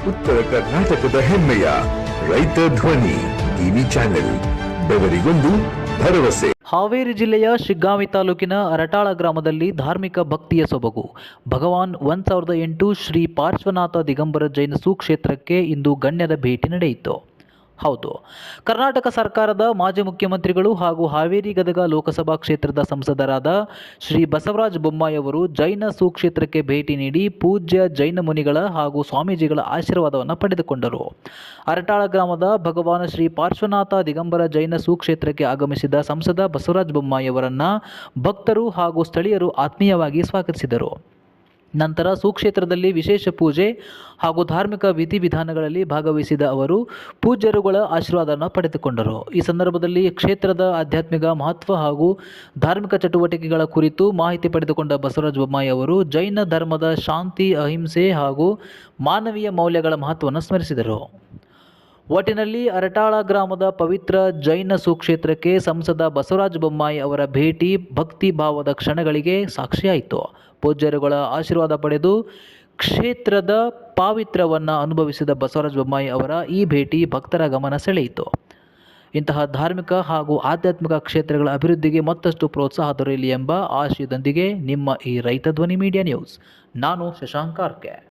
ಉತ್ತರ ಕರ್ನಾಟಕದ ಹೆಮ್ಮೆಯ ರೈತ ಧ್ವನಿ ಟಿವಿ ಚಾನೆಲ್, ಬೆವರಿಗೊಂದು ಭರವಸೆ. ಹಾವೇರಿ ಜಿಲ್ಲೆಯ ಶಿಗ್ಗಾಂವಿ ತಾಲೂಕಿನ ಅರಟಾಳ ಗ್ರಾಮದಲ್ಲಿ ಧಾರ್ಮಿಕ ಭಕ್ತಿಯ ಸೊಬಗು. ಭಗವಾನ್ 1008 ಶ್ರೀ ಪಾರ್ಶ್ವನಾಥ ದಿಗಂಬರ ಜೈನ ಸುಕ್ಷೇತ್ರಕ್ಕೆ ಇಂದು ಗಣ್ಯರ ಭೇಟಿ ನಡೆಯಿತು. ಹೌದು, ಕರ್ನಾಟಕ ಸರ್ಕಾರದ ಮಾಜಿ ಮುಖ್ಯಮಂತ್ರಿಗಳು ಹಾಗೂ ಹಾವೇರಿ ಗದಗ ಲೋಕಸಭಾ ಕ್ಷೇತ್ರದ ಸಂಸದರಾದ ಶ್ರೀ ಬಸವರಾಜ ಬೊಮ್ಮಾಯಿ ಅವರು ಜೈನ ಸುಕ್ಷೇತ್ರಕ್ಕೆ ಭೇಟಿ ನೀಡಿ ಪೂಜ್ಯ ಜೈನ ಮುನಿಗಳ ಹಾಗೂ ಸ್ವಾಮೀಜಿಗಳ ಆಶೀರ್ವಾದವನ್ನು ಪಡೆದುಕೊಂಡರು. ಅರಟಾಳ ಗ್ರಾಮದ ಭಗವಾನ್ ಶ್ರೀ ಪಾರ್ಶ್ವನಾಥ ದಿಗಂಬರ ಜೈನ ಸುಕ್ಷೇತ್ರಕ್ಕೆ ಆಗಮಿಸಿದ ಸಂಸದ ಬಸವರಾಜ ಬೊಮ್ಮಾಯಿ ಅವರನ್ನು ಭಕ್ತರು ಹಾಗೂ ಸ್ಥಳೀಯರು ಆತ್ಮೀಯವಾಗಿ ಸ್ವಾಗತಿಸಿದರು. ನಂತರ ಸುಕ್ಷೇತ್ರದಲ್ಲಿ ವಿಶೇಷ ಪೂಜೆ ಹಾಗೂ ಧಾರ್ಮಿಕ ವಿಧಿವಿಧಾನಗಳಲ್ಲಿ ಭಾಗವಹಿಸಿದ ಅವರು ಪೂಜ್ಯರುಗಳ ಆಶೀರ್ವಾದವನ್ನು ಪಡೆದುಕೊಂಡರು. ಈ ಸಂದರ್ಭದಲ್ಲಿ ಕ್ಷೇತ್ರದ ಆಧ್ಯಾತ್ಮಿಕ ಮಹತ್ವ ಹಾಗೂ ಧಾರ್ಮಿಕ ಚಟುವಟಿಕೆಗಳ ಕುರಿತು ಮಾಹಿತಿ ಪಡೆದುಕೊಂಡ ಬಸವರಾಜ ಬೊಮ್ಮಾಯಿ ಅವರು ಜೈನ ಧರ್ಮದ ಶಾಂತಿ, ಅಹಿಂಸೆ ಹಾಗೂ ಮಾನವೀಯ ಮೌಲ್ಯಗಳ ಮಹತ್ವವನ್ನು ಸ್ಮರಿಸಿದರು. ಒಟ್ಟಿನಲ್ಲಿ ಅರಟಾಳ ಗ್ರಾಮದ ಪವಿತ್ರ ಜೈನ ಸುಕ್ಷೇತ್ರಕ್ಕೆ ಸಂಸದ ಬಸವರಾಜ ಬೊಮ್ಮಾಯಿ ಅವರ ಭೇಟಿ ಭಕ್ತಿ ಭಾವದ ಕ್ಷಣಗಳಿಗೆ ಸಾಕ್ಷಿಯಾಯಿತು. ಪೂಜ್ಯರುಗಳ ಆಶೀರ್ವಾದ ಪಡೆದು ಕ್ಷೇತ್ರದ ಪಾವಿತ್ರ್ಯವನ್ನು ಅನುಭವಿಸಿದ ಬಸವರಾಜ ಬೊಮ್ಮಾಯಿ ಅವರ ಈ ಭೇಟಿ ಭಕ್ತರ ಗಮನ ಸೆಳೆಯಿತು. ಇಂತಹ ಧಾರ್ಮಿಕ ಹಾಗೂ ಆಧ್ಯಾತ್ಮಿಕ ಕ್ಷೇತ್ರಗಳ ಅಭಿವೃದ್ಧಿಗೆ ಮತ್ತಷ್ಟು ಪ್ರೋತ್ಸಾಹ ದೊರೆಯಲಿ ಎಂಬ ಆಶಯದೊಂದಿಗೆ ನಿಮ್ಮ ಈ ರೈತ ಧ್ವನಿ ಮೀಡಿಯಾ ನ್ಯೂಸ್. ನಾನು ಶಶಾಂಕ್ ಕಾರ್ಕೆ.